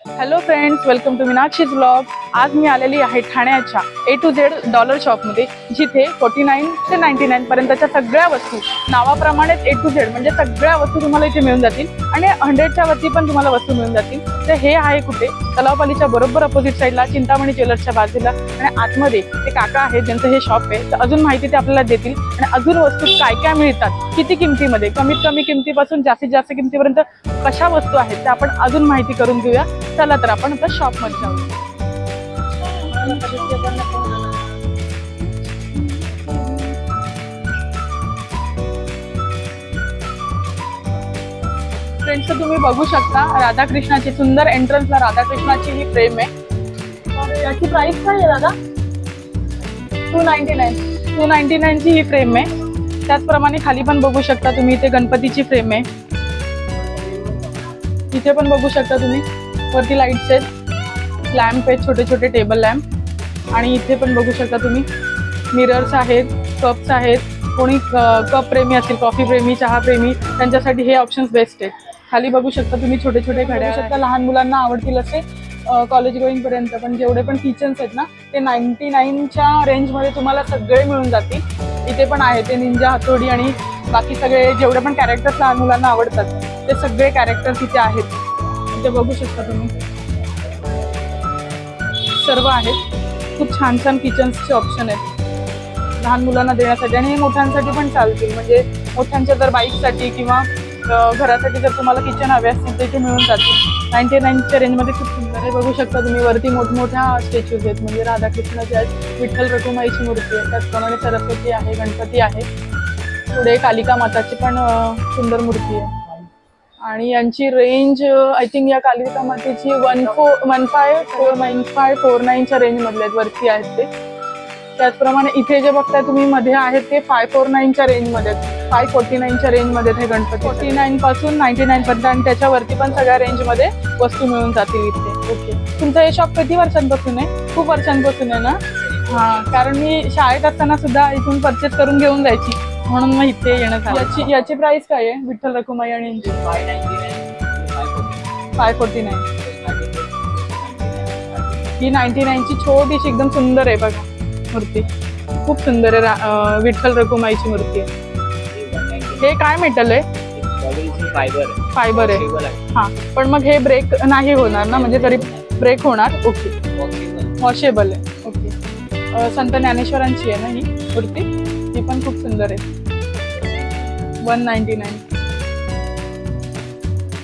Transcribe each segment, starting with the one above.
Hello friends, welcome to Meenakshi's blog. आज मी आलेली आहे ठाण्याच्या A to Z डॉलर शॉपमध्ये, जिथे 49 ते 99 पर्यंतच्या सगळ्या वस्तू नावाप्रमाणेच A to Z म्हणजे सगळ्या वस्तू तुम्हाला इथे मिळून जातील आणि 100च्या वरती पण तुम्हाला वस्तू मिळून जातील। तर हे आहे कुठे? तलावपालीच्या बरोबर अपोजिट साईडला चिंतामणी ज्वेलर्सच्या बाजूला आणि आतमध्ये ते काका आहेत ज्यांचं हे शॉप आहे। तर अजून माहिती ते आपल्याला देतील आणि अजून वस्तू काय काय मिळतात, किती किमतीमध्ये, कमीत कमी किमतीपासून जास्तीत जास्त किमतीपर्यंत कशा वस्तू आहेत ते आपण अजून माहिती करून घेऊया। चला तर आपण आता शॉपमध्ये जाऊ। फ्रेंड्स, तुम्ही बघू शकता राधाकृष्णाची सुंदर एंट्रन्सला राधाकृष्णाची ही फ्रेम आहे। याची प्राइस काय आहे दादा? 299 ची ही फ्रेम आहे। त्याचप्रमाणे खाली पण बघू शकता तुम्ही, इथे गणपतीची फ्रेम आहे। इथे पण बघू शकता तुम्ही, वरती लाईट्स आहेत, लॅम्प आहेत, छोटे छोटे टेबल लॅम्प। आणि इथे पण बघू शकता तुम्ही मिरर्स आहेत, कप्स आहेत। कोणी कप प्रेमी असतील, कॉफी प्रेमी, चहा प्रेमी, त्यांच्यासाठी हे ऑप्शन्स बेस्ट आहेत। खाली बघू शकता तुम्ही छोटे छोटे घड्याळ शकता, लहान मुलांना आवडतील असे कॉलेज गोईंग पर्यंत पण जेवढे पण किचन्स आहेत ना, ते 99च्या रेंजमध्ये तुम्हाला सगळे मिळून जातील। इथे पण आहे ते निंजा हातोडी आणि बाकी सगळे जेवढे पण कॅरेक्टर्स लहान मुलांना आवडतात ते सगळे कॅरेक्टर्स इथे आहेत। इथे बघू शकता तुम्ही, सर्व आहेत। खूप छान छान किचन्सचे ऑप्शन आहेत लहान मुलांना देण्यासाठी आणि मोठ्यांसाठी पण चालतील। म्हणजे मोठ्यांच्या जर बाईकसाठी किंवा घरासाठी जर तुम्हाला किचन हवे असतील तर इथे मिळून जातील। 99च्या रेंजमध्ये खूप सुंदर आहे। बघू शकता तुम्ही, वरती मोठमोठ्या स्टॅच्यूज आहेत, म्हणजे राधाकृष्णाचे आहेत, विठ्ठल रखुमाईची मूर्ती आहे, त्याचप्रमाणे सरस्वती आहे, गणपती आहे, पुढे कालिका माताची पण सुंदर मूर्ती आहे। आणि यांची रेंज आय थिंक या कालिका मातेची 1549च्या रेंजमधले आहेत, वरती आहेत ते। त्याचप्रमाणे इथे जे बघताय तुम्ही मध्ये आहेत ते 549च्या रेंजमध्ये आहेत, 549च्या रेंजमध्ये हे गणपती। 49 पासून 99 पर्यंत आणि त्याच्यावरती पण सगळ्या रेंजमध्ये वस्तू मिळून जातील इथे। ओके, तुमचं हे शॉप किती वर्षांपासून आहे? खूप वर्षांपासून आहे ना? हां, कारण मी शाळेत असताना सुद्धा इथून परचेस करून घेऊन जायची, म्हणून मग इथे येणं झालं। याची प्राइस काय आहे विठ्ठल रखुमाई आणि 549? ही 99ची छोटीशी एकदम सुंदर आहे बघा मूर्ती, खूप सुंदर आहे। विठ्ठल रखुमाईची मूर्ती आहे। हे काय मेटल आहे? फायबर आहे। हां, पण मग हे ब्रेक नाही होणार ना? म्हणजे तरी ब्रेक होणार? ओके, वॉशेबल आहे। ओके, संत ज्ञानेश्वरांची आहे ना ही मूर्ती? ती पण खूप सुंदर आहे, 199।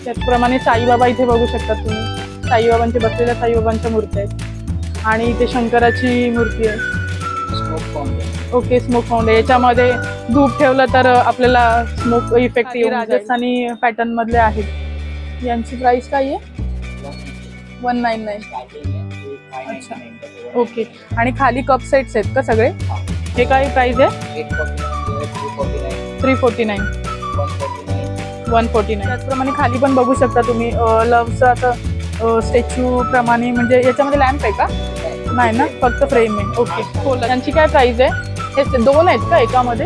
त्याचप्रमाणे साईबाबा इथे बघू शकता तुम्ही, साईबाबांचे बसलेल्या साईबाबांच्या मूर्ती आहेत आणि इथे शंकराची मूर्ती आहे। ओके, स्मोक फाउंडे, याच्यामध्ये धूप ठेवलं तर आपल्याला स्मोक इफेक्ट येईल। राजस्थानी पॅटर्न मधले आहेत। यांची प्राइस काय आहे? 199। अच्छा, ओके। आणि खाली कप सेट्स आहेत का सगळे? हे काय प्राइस आहे? 349, 149। त्याचप्रमाणे खाली पण बघू शकता तुम्ही लव्हचा आता स्टॅच्यू प्रमाणे, म्हणजे याच्यामध्ये लॅम्प आहे का? नाही ना, फक्त फ्रेम आहे। ओके, यांची काय प्राइस आहे? हे दोन आहेत का एकामध्ये?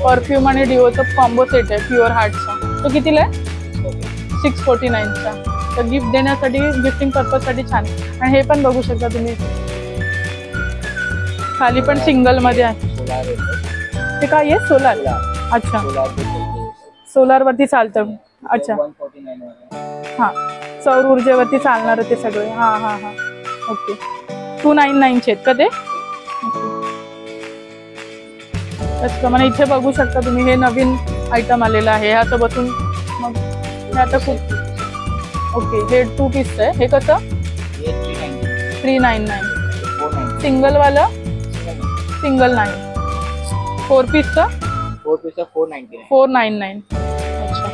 परफ्यूम आणि डिओचा कॉम्बो सेट आहे प्युअर हार्टचा। तो कितीला आहे? 649चा। तर गिफ्ट देण्यासाठी, गिफ्टिंग पर्पजसाठी छान। आणि हे पण बघू शकता तुम्ही, खाली पण सिंगल मध्ये आहे। ते काय आहे? सोलार? अच्छा, सोलार वरती चालतं। अच्छा, हां, सौर ऊर्जेवरती चालणार ते सगळे। हां हां हां, ओके। 299चे आहेत का ते? त्याचप्रमाणे इथे बघू शकता तुम्ही, हे नवीन आयटम आलेलं आहे ह्याचं बसून। मग हे आता खूप, ओके, हे 2 पीसचं आहे। हे कसं? 399। सिंगलवालं? सिंगल नाही, 4 पीसचं? 499। अच्छा,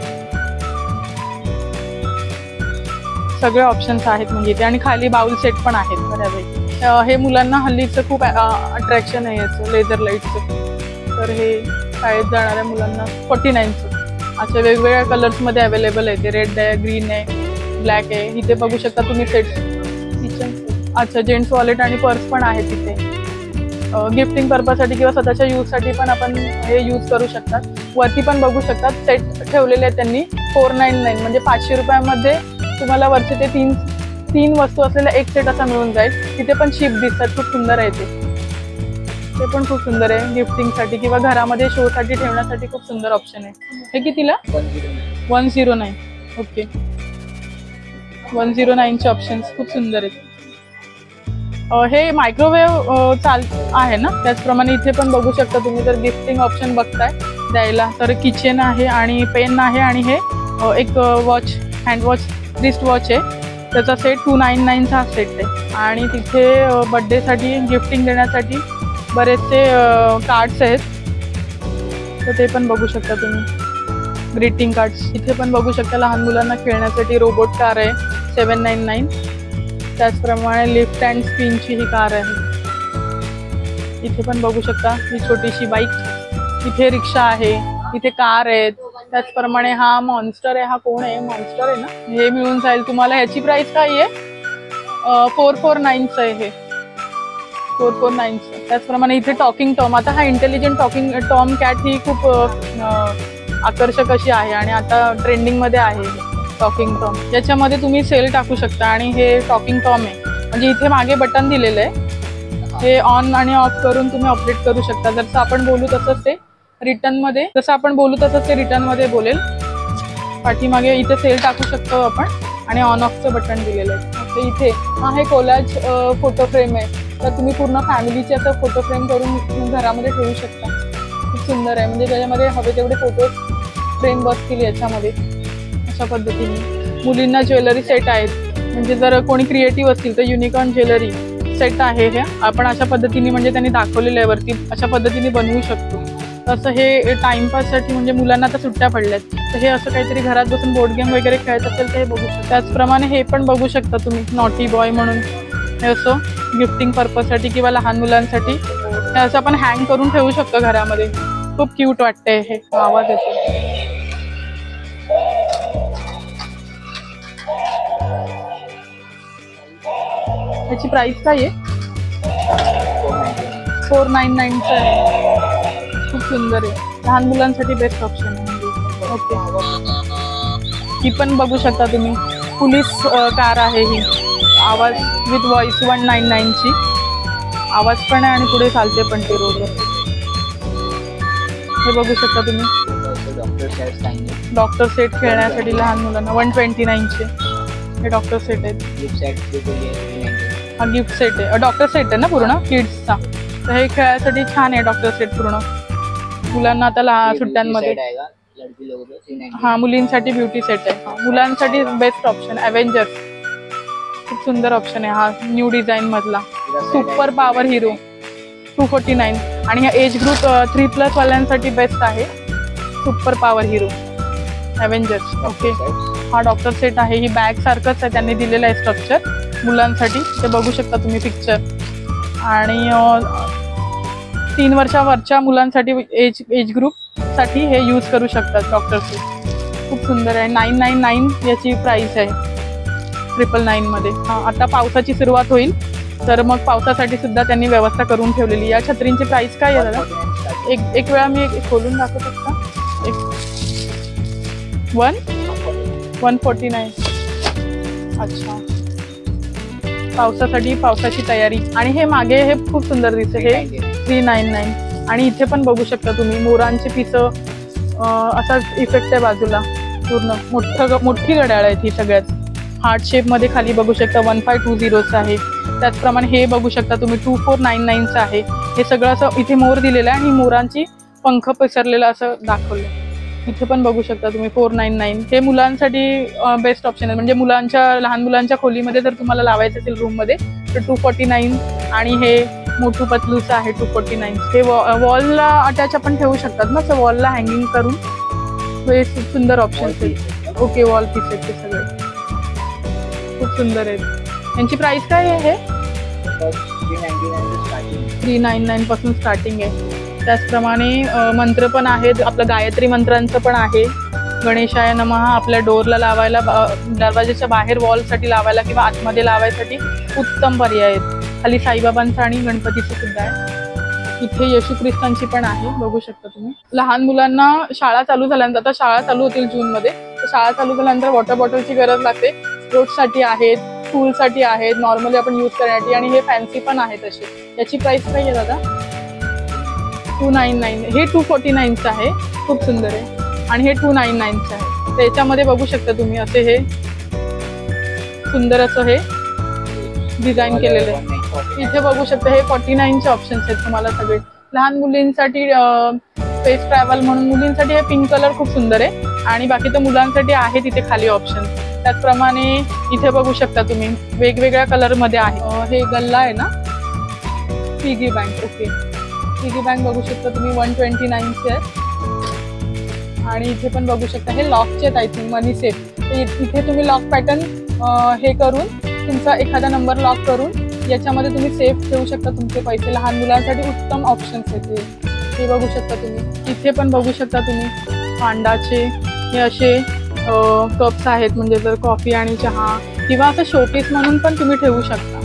सगळे ऑप्शन्स आहेत म्हणजे इथे। आणि खाली बाउल सेट पण आहेत बऱ्यापैकी। हे मुलांना हल्लीचं खूप अट्रॅक्शन आहे याचं, लेझर लाईटचं। तर हे शाळेत जाणाऱ्या मुलांना 49चं। अच्छा, वेगवेगळ्या कलर्समध्ये अवेलेबल आहे ते, रेड आहे, ग्रीन आहे, ब्लॅक आहे। इथे बघू शकता तुम्ही सेट्स, किचन। अच्छा, जेंट्स वॉलेट आणि पर्स पण आहे तिथे। गिफ्टिंग पर्पजसाठी किंवा स्वतःच्या यूजसाठी पण आपण हे यूज करू शकतात। वरती पण बघू शकतात सेट ठेवलेले आहेत त्यांनी 499, म्हणजे 500 रुपयामध्ये तुम्हाला वरचे ते 3 3 वस्तू असलेला एक सेट असा मिळून जाईल. तिथे पण शिप दिसतात, खूप सुंदर आहे ते पण खूप सुंदर आहे गिफ्टिंगसाठी किंवा घरामध्ये शोसाठी ठेवण्यासाठी खूप सुंदर ऑप्शन आहे. हे कितीला? 109. ओके, 109चे ऑप्शन्स खूप सुंदर आहेत. हे मायक्रोवेव्ह आहे ना, त्याचप्रमाणे इथे पण बघू शकता तुम्ही. जर गिफ्टिंग ऑप्शन बघताय द्यायला तर किचन आहे आणि पेन आहे आणि हे एक watch, hand watch, wrist watch आहे. त्याचा सेट 299चा हा सेट आहे. आणि तिथे बड्डेसाठी गिफ्टिंग देण्यासाठी बरेचसे कार्ड्स आहेत, तर ते पण बघू शकता तुम्ही. ग्रीटिंग कार्ड्स इथे पण बघू शकता. लहान मुलांना खेळण्यासाठी रोबोट कार आहे 799. त्याचप्रमाणे लिफ्ट अँड स्पिनची ही कार आहे. इथे पण बघू शकता ही छोटीशी बाईक. इथे रिक्षा आहे, इथे कार आहेत. त्याचप्रमाणे हा मॉन्स्टर आहे. हा कोण आहे? मॉन्स्टर आहे ना. हे मिळून जाईल तुम्हाला. ह्याची प्राइस काय आहे? 449चं आहे हे, 449चं. त्याचप्रमाणे इथे टॉकिंग टॉम. आता हा इंटेलिजंट टॉकिंग टॉम कॅट ही खूप आकर्षक अशी आहे आणि आता ट्रेंडिंगमध्ये आहे टॉकिंग टॉम. याच्यामध्ये तुम्ही सेल टाकू शकता आणि हे टॉकिंग टॉम आहे. म्हणजे इथे मागे बटन दिलेलं आहे, हे ऑन आणि ऑफ करून तुम्ही ऑपरेट करू शकता. जसं आपण बोलू तसंच ते रिटर्नमध्ये, जसं आपण बोलू तसंच ते रिटर्नमध्ये बोलेल. पाठीमागे इथे सेल टाकू शकतो आपण आणि ऑन ऑफचं बटन दिलेलं आहे. तर इथे हा हे कोलाज फोटो फ्रेम आहे. तर तुम्ही पूर्ण फॅमिलीचे असं फोटो फ्रेम करून घरामध्ये ठेवू शकता. खूप सुंदर आहे. म्हणजे त्याच्यामध्ये हवे तेवढे फोटोज फ्रेम बसतील याच्यामध्ये. अशा पद्धतीने मुलींना ज्वेलरी सेट आहेत. म्हणजे जर कोणी क्रिएटिव्ह असतील तर युनिकॉर्न ज्वेलरी सेट आहे हे आपण अशा पद्धतीने, म्हणजे त्यांनी दाखवलेलं आहे वरती, अशा पद्धतीने बनवू शकतो. तसं हे टाइमपाससाठी, म्हणजे मुलांना आता सुट्ट्या पडल्यात तर हे असं काहीतरी घरात बसून बोर्ड गेम वगैरे खेळत असेल तर हे बघू शकता. त्याचप्रमाणे हे पण बघू शकता तुम्ही, नॉटी बॉय म्हणून. हे असं गिफ्टिंग पर्पजसाठी किंवा लहान मुलांसाठी हे असं आपण हँग करून ठेवू शकतो घरामध्ये. खूप क्यूट वाटतंय हे. आवाज येतो. याची प्राइस काय आहे? 499चं आहे. खूप सुंदर आहे. लहान मुलांसाठी बेस्ट ऑप्शन आहे. ओके, ही पण बघू शकता तुम्ही. पोलीस कार आहे ही. आवाज विथ व्हॉइस 199ची. आवाज पण आहे आणि पुढे चालते पण ते रोडवर. हे बघू शकता तुम्ही. डॉक्टर सेट खेळण्यासाठी लहान मुलांना 129चे हे डॉक्टर सेट आहेत. हा गिफ्ट सेट आहे. डॉक्टर सेट आहे ना पूर्ण किड्सचा. तर हे खेळायसाठी छान आहे डॉक्टर सेट पूर्ण. मुलांना आता सुट्ट्यांमध्ये. हा, मुलींसाठी ब्युटी सेट आहे. मुलांसाठी बेस्ट ऑप्शन अव्हेंजर्स. खूप सुंदर ऑप्शन आहे हा, न्यू डिझाईन मधला. Super power hero 249. आणि हा एज ग्रुप 3+ वाल्यांसाठी बेस्ट आहे. Super power hero Avengers. Okay, हा डॉक्टर सेट आहे. ही बॅग सारखंच आहे, त्यांनी दिलेलं आहे स्ट्रक्चर मुलांसाठी. ते बघू शकता तुम्ही पिक्चर. आणि 3 वर्षावरच्या मुलांसाठी एज ग्रुपसाठी हे यूज करू शकतात डॉक्टर सेट. खूप सुंदर आहे. 999 याची प्राइस आहे 999मध्ये. आता पावसाची सुरुवात होईल तर मग पावसासाठी सुद्धा त्यांनी व्यवस्था करून ठेवलेली. या छत्रींची प्राइस काय आहे दादा? एक वेळा मी खोलून दाखवू शकता. 149. अच्छा, पावसासाठी पावसाची तयारी. आणि हे मागे हे खूप सुंदर दिसते. हे 399. आणि इथे पण बघू शकता तुम्ही मोरांचे पिसं. असा इफेक्ट आहे बाजूला. पूर्ण मोठी घड्याळ आहे ही सगळ्यात. हार्ट शेपमध्ये खाली बघू शकता 1520चं आहे. त्याचप्रमाणे हे बघू शकता तुम्ही 2499चं आहे. हे सगळं असं इथे मोर दिलेलं आहे आणि मोरांची पंख पसरलेलं असं दाखवलं. इथे पण बघू शकता तुम्ही 499. हे मुलांसाठी बेस्ट ऑप्शन आहे. म्हणजे लहान मुलांच्या खोलीमध्ये जर तुम्हाला लावायचं असेल रूममध्ये तर 249. आणि हे मोठू पतलूचं आहे 249. हे वॉलला अटॅच आपण ठेवू शकतात ना, असं वॉलला हँगिंग करून. हे खूप सुंदर ऑप्शन आहे. ओके, वॉल पीस आहेत ते सगळे. खूप सुंदर आहेत. यांची प्राइस काय आहे? हे 399 पासून स्टार्टिंग आहे. त्याचप्रमाणे मंत्र पण आहेत. आपलं गायत्री मंत्रांचं पण आहे. गणेशाय नमः आपल्या डोरला लावायला, दरवाजाच्या बाहेर वॉलसाठी लावायला किंवा आतमध्ये लावायसाठी उत्तम पर्याय आहेत. खाली साईबाबांचं आणि गणपतीचं सुद्धा आहे. इथे येशू ख्रिस्तांची पण आहे, बघू शकता तुम्ही. लहान मुलांना शाळा चालू झाल्यानंतर, आता शाळा चालू होतील जूनमध्ये, तर शाळा चालू झाल्यानंतर वॉटर बॉटलची गरज लागते. स्पोर्ट्ससाठी आहेत. स्कूलसाठी आहेत, नॉर्मली आपण यूज करण्यासाठी, आणि हे फॅन्सी पण आहेत असे. याची प्राइस काय आहे दादा? 299. हे 249चं आहे, खूप सुंदर आहे. आणि हे 299चं आहे. त्याच्यामध्ये बघू शकता तुम्ही असे हे सुंदर असं हे डिझाईन केलेलं आहे. इथे बघू शकता हे 49चे ऑप्शन्स आहेत तुम्हाला सगळे. लहान मुलींसाठी स्पेस ट्रॅव्हल म्हणून मुलींसाठी हे पिंक कलर खूप सुंदर आहे, आणि बाकी तर मुलांसाठी आहे तिथे खाली ऑप्शन. त्याचप्रमाणे इथे बघू शकता तुम्ही वेगवेगळ्या कलरमध्ये आहे. हे गल्ला आहे ना, piggy bank. Okay, piggy bank बघू शकता तुम्ही 129चे आहे. आणि इथे पण बघू शकता हे लॉकचे आहेत, आय थिंक मनी सेफ. इथे तुम्ही लॉक पॅटर्न हे करून तुमचा एखादा नंबर लॉक करून याच्यामध्ये तुम्ही सेफ ठेवू शकता तुमचे पैसे. लहान मुलांसाठी उत्तम ऑप्शन्स आहेत हे बघू शकता तुम्ही. इथे पण बघू शकता तुम्ही पांडाचे हे असे कप्स आहेत, म्हणजे जर कॉफी आणि चहा किंवा असं शोपीस म्हणून पण तुम्ही ठेवू शकता.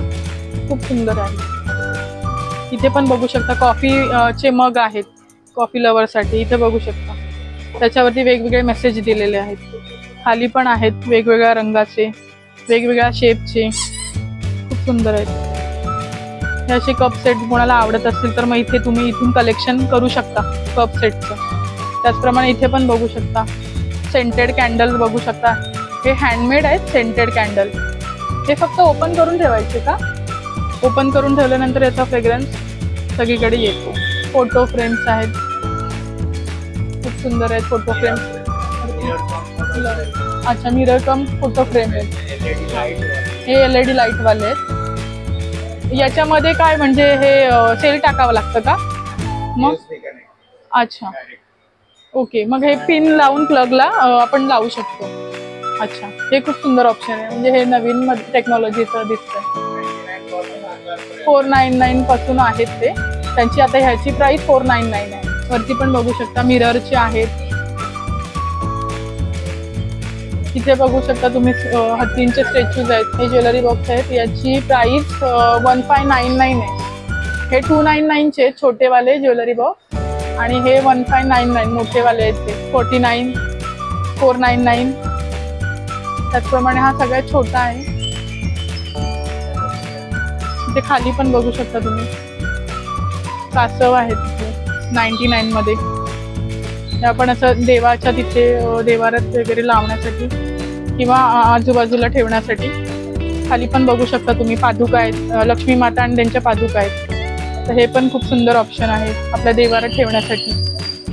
खूप सुंदर आहे. इथे पण बघू शकता कॉफीचे मग आहेत कॉफी लवरसाठी. इथे बघू शकता त्याच्यावरती वेगवेगळे मेसेज दिलेले आहेत. खाली पण आहेत वेगवेगळ्या रंगाचे, वेगवेगळ्या शेपचे, खूप सुंदर आहेत. हे असे कप सेट कोणाला आवडत असतील तर मग इथे तुम्ही इथून कलेक्शन करू शकता कप सेटचं. त्याचप्रमाणे इथे पण बघू शकता सेंटेड कॅन्डल बघू शकता. हे हँडमेड आहेत सेंटेड कॅन्डल. हे फक्त ओपन करून ठेवायचे का? ओपन करून ठेवल्यानंतर याचा फ्रेग्रन्स सगळीकडे येतो. फोटो फ्रेम्स आहेत, खूप सुंदर आहेत फोटो फ्रेम्स. अच्छा, मिरर कम फोटो फ्रेम आहेत. हे LED लाईटवाले आहेत. याच्यामध्ये काय म्हणजे हे सेल टाकावं लागतं का मग? अच्छा, ओके. मग हे पिन लावून प्लगला आपण लावू शकतो. अच्छा, हे खूप सुंदर ऑप्शन आहे. म्हणजे हे नवीन टेक्नॉलॉजीचं दिसतंय. 499 पासून आहेत ते. त्यांची आता ह्याची प्राइस 499 आहे. वरती पण बघू शकता मिररचे आहेत. इथे बघू शकता तुम्ही हत्तींचे स्टॅच्यूज आहेत. हे ज्वेलरी बॉक्स आहेत. याची प्राइस 1599 आहे. हे 299चे छोटेवाले ज्वेलरी बॉक्स, आणि हे 1599 मोठेवाले आहेत ते 49, 499. त्याचप्रमाणे हा सगळ्यात छोटा आहे. इथे खाली पण बघू शकता तुम्ही कासव आहेत तिथे 99 मध्ये. आपण असं देवाच्या तिथे देवारात वगैरे लावण्यासाठी किंवा आजूबाजूला ठेवण्यासाठी. खाली पण बघू शकता तुम्ही पादुका आहेत, लक्ष्मी माता आणि त्यांच्या पादुका आहेत. तर हे पण खूप सुंदर ऑप्शन आहे आपल्या देवारात ठेवण्यासाठी.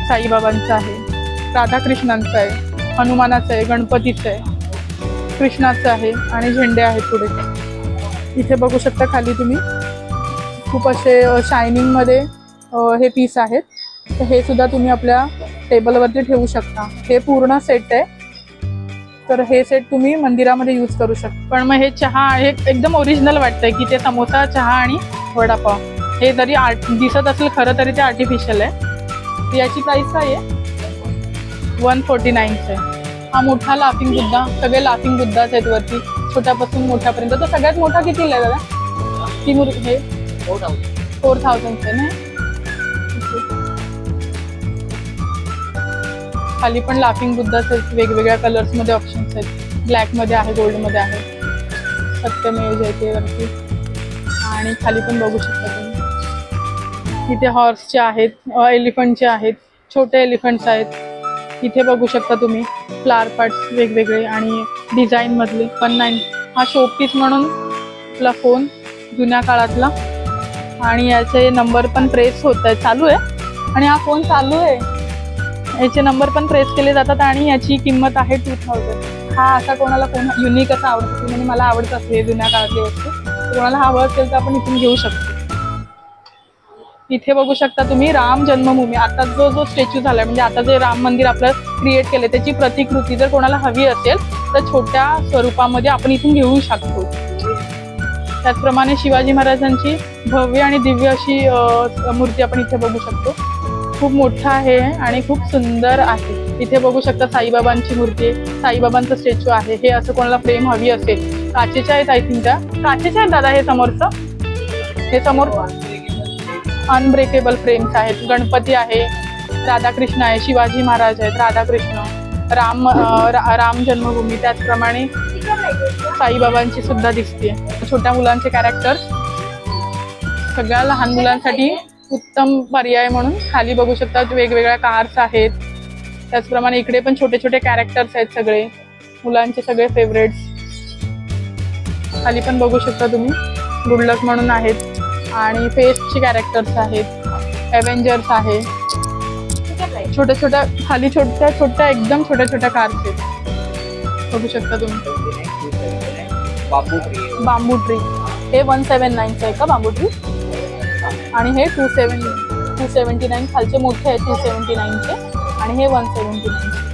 साईबाबांचं आहे, राधाकृष्णांचं आहे, हनुमानाचं आहे, गणपतीचं आहे, कृष्णाचं आहे, आणि झेंडे आहेत पुढे. इथे बघू शकता खाली तुम्ही खूप असे शायनिंगमध्ये हे पीस आहेत. तर हे सुद्धा तुम्ही आपल्या टेबलवरती ठेवू शकता. हे पूर्ण सेट आहे, तर हे सेट तुम्ही मंदिरामध्ये यूज करू शकता. पण मग हे चहा हे एकदम ओरिजिनल वाटतंय की ते समोसा, चहा आणि वडापाव. हे जरी दिसत असेल खरं तरी ते आर्टिफिशियल आहे. याची प्राइस काय आहे? 149 आहे. हा मोठा लाफिंग बुद्धा, सगळे लाफिंग बुद्धाच आहेत वरती, छोट्यापासून मोठ्यापर्यंत. तर सगळ्यात मोठा कितीला आहे दादा? ती हे 4000 आहे ना. खाली पण लाफिंग बुद्धाच आहेत, वेगवेगळ्या कलर्समध्ये ऑप्शन्स आहेत. ब्लॅकमध्ये आहे, गोल्डमध्ये आहे, सत्यमेव जयते वरती. आणि खाली पण बघू शकता तुम्ही इथे हॉर्सचे आहेत, एलिफंटचे आहेत, छोटे एलिफंट्स आहेत. इथे बघू शकता तुम्ही फ्लावर पार्ट्स वेगवेगळे आणि डिझाईनमधले. 19 हा शोपीस म्हणून आपला फोन जुन्या काळातला, आणि याचे नंबर पण प्रेस होत आहेत, चालू आहे. आणि हा फोन चालू आहे, याचे नंबर पण प्रेस केले जातात. आणि याची किंमत आहे 2000. हा असा कोणाला फोन युनिक असा आवडतो, म्हणजे मला आवडत असते जुन्या काळातली वस्तू, कोणाला हवं असेल तर आपण इथून घेऊ शकतो. इथे बघू शकता तुम्ही राम जन्मभूमी, आता जो स्टॅच्यू झालाय, म्हणजे आता जे राम मंदिर आपलं क्रिएट केले त्याची प्रतिकृती जर कोणाला हवी असेल तर छोट्या स्वरूपामध्ये आपण इथून घेऊ शकतो. त्याचप्रमाणे शिवाजी महाराजांची भव्य आणि दिव्य अशी मूर्ती आपण इथे बघू शकतो. खूप मोठा आहे आणि खूप सुंदर आहे. इथे बघू शकता साईबाबांची मूर्ती आहे, साईबाबांचं स्टॅच्यू आहे. हे असं कोणाला फ्रेम हवी असेल, काचेच्या आहेत, आय थिंक त्या काचेच्या आहेत दादा. हे समोरचं, हे समोर अनब्रेकेबल फ्रेम्स आहेत. गणपती आहे, राधाकृष्ण आहे, शिवाजी महाराज आहेत, राधाकृष्ण, राम जन्मभूमी. त्याचप्रमाणे साईबाबांची सुद्धा दिसते. छोट्या मुलांचे कॅरेक्टर, सगळ्या लहान मुलांसाठी उत्तम पर्याय म्हणून खाली बघू शकता वेगवेगळ्या कार्स आहेत. त्याचप्रमाणे इकडे पण छोटे छोटे कॅरेक्टर्स आहेत, सगळे मुलांचे सगळे फेवरेट्स. खाली पण बघू शकता तुम्ही गुडलक म्हणून आहेत आणि फेस्टचे कॅरेक्टर्स आहेत, एव्हेंजर्स आहे. छोट्या छोट्या खाली छोट्या छोट्या एकदम छोट्या छोट्या कार्स आहेत, बघू शकता तुम्ही. बांबू ट्री हे 179चं आहे का बांबू ट्री, आणि हे 279 खालचे मोठे आहेत 279चे आणि हे 179.